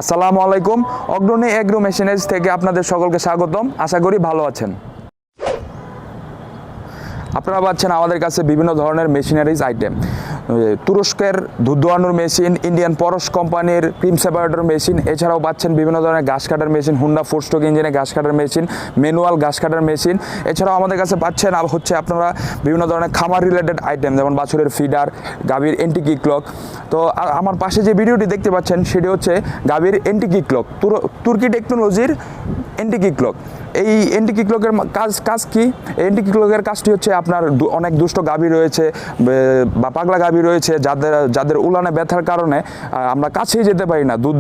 আসসালামু আলাইকুম। অগ্রণী এগ্রো মেশিনারিজ থেকে আপনাদের সকলকে স্বাগতম। আশা করি ভালো আছেন। আপনারা পাচ্ছেন আমাদের কাছে বিভিন্ন ধরনের মেশিনারিজ আইটেম। তুরস্কের দুধ দোয়ানোর মেশিন, ইন্ডিয়ান পরশ কোম্পানির ক্রিম সেপারেটর মেশিন, এছাড়াও পাচ্ছেন বিভিন্ন ধরনের ঘাস কাটার মেশিন, হুন্ডা 4 স্ট্রোক ইঞ্জিনে ঘাস কাটার মেশিন, ম্যানুয়াল ঘাস কাটার মেশিন। এছাড়াও আমাদের কাছে পাচ্ছেন আপনারা বিভিন্ন ধরনের খামার রিলেটেড আইটেম, যেমন বাছুরের ফিডার, গাভীর এন্টি ক্লক। তো আমার পাশে যে ভিডিওটি দেখতে পাচ্ছেন সেটি হচ্ছে গাভীর এন্টি ক্লক, তুর্কি টেকনোলজির এন্টি ক্লক। এই এন্টি ক্লকের কাজ কি? এন্টি ক্লকের কাজটি হচ্ছে আপনার অনেক দুষ্ট গাভী রয়েছে বা পাগলা গাভী রয়েছে যাদের উলানে ব্যথার কারণে আমরা কাছেই যেতে পারি না, দুধ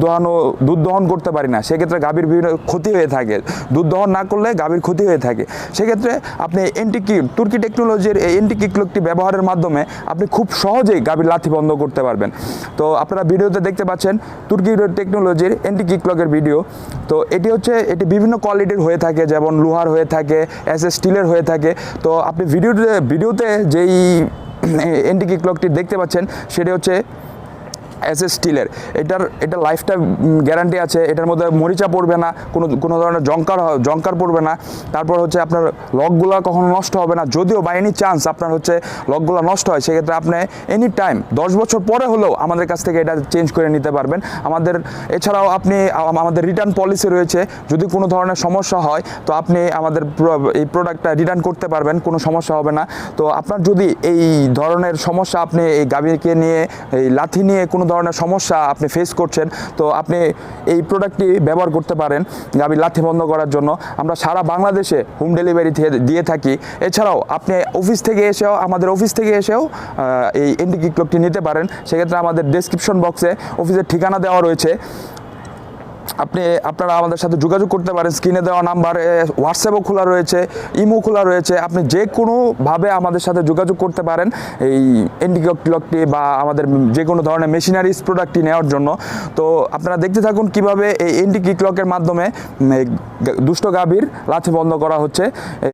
দহন করতে পারি না। সেক্ষেত্রে গাভীর বিভিন্ন ক্ষতি হয়ে থাকে, দুধ দহন না করলে গাভীর ক্ষতি হয়ে থাকে। সেক্ষেত্রে আপনি তুর্কি টেকনোলজির এই এন্টি ক্লকটি ব্যবহারের মাধ্যমে আপনি খুব সহজেই গাভীর লাথি বন্ধ করতে পারবেন। তো আপনারা ভিডিওতে দেখতে পাচ্ছেন তুর্কি টেকনোলজির এন্টি ক্লকের ভিডিও। তো এটি বিভিন্ন কোয়ালিটির হয়ে থাকে, যেমন লোহার হয়ে থাকে, স্টিলের হয়ে থাকে। তো আপনি ভিডিওতে যেই এন্টি ক্লকটি দেখতে পাচ্ছেন সেটি হচ্ছে স্টিলের। এটা লাইফ টাইম গ্যারান্টি আছে। এটার মধ্যে মরিচা পড়বে না, কোনো ধরনের জংকার পড়বে না। তারপর হচ্ছে আপনার লকগুলো কখনো নষ্ট হবে না। যদিও বাই এনি চান্স আপনার হচ্ছে লকগুলো নষ্ট হয়, সেক্ষেত্রে আপনি এনি টাইম 10 বছর পরে হলেও আমাদের কাছ থেকে এটা চেঞ্জ করে নিতে পারবেন। এছাড়াও আমাদের রিটার্ন পলিসি রয়েছে। যদি কোনো ধরনের সমস্যা হয় তো আপনি আমাদের এই প্রোডাক্টটা রিটার্ন করতে পারবেন, কোনো সমস্যা হবে না। তো আপনার যদি এই ধরনের সমস্যা, আপনি এই গাভীকে নিয়ে, এই লাথি নিয়ে কোনো ধরনের সমস্যা আপনি ফেস করছেন, তো আপনি এই প্রোডাক্টটি ব্যবহার করতে পারেন গাভীর লাথি বন্ধ করার জন্য। আমরা সারা বাংলাদেশে হোম ডেলিভারি দিয়ে থাকি। এছাড়াও আপনি আমাদের অফিস থেকে এসেও এই এন্টি ক্লকটি নিতে পারেন। সেক্ষেত্রে আমাদের ডেসক্রিপশন বক্সে অফিসের ঠিকানা দেওয়া রয়েছে। আপনারা আমাদের সাথে যোগাযোগ করতে পারেন। স্ক্রিনে দেওয়া নাম্বার, হোয়াটসঅ্যাপও খোলা রয়েছে, ইমো খোলা রয়েছে। আপনি যে কোনোভাবে আমাদের সাথে যোগাযোগ করতে পারেন এই এন্টি ক্লকটি বা আমাদের যে কোনো ধরনের মেশিনারিজ প্রোডাক্টটি নেওয়ার জন্য। তো আপনারা দেখতে থাকুন কিভাবে এই এন্টি ক্লকের মাধ্যমে দুষ্ট গাভীর লাথি বন্ধ করা হচ্ছে।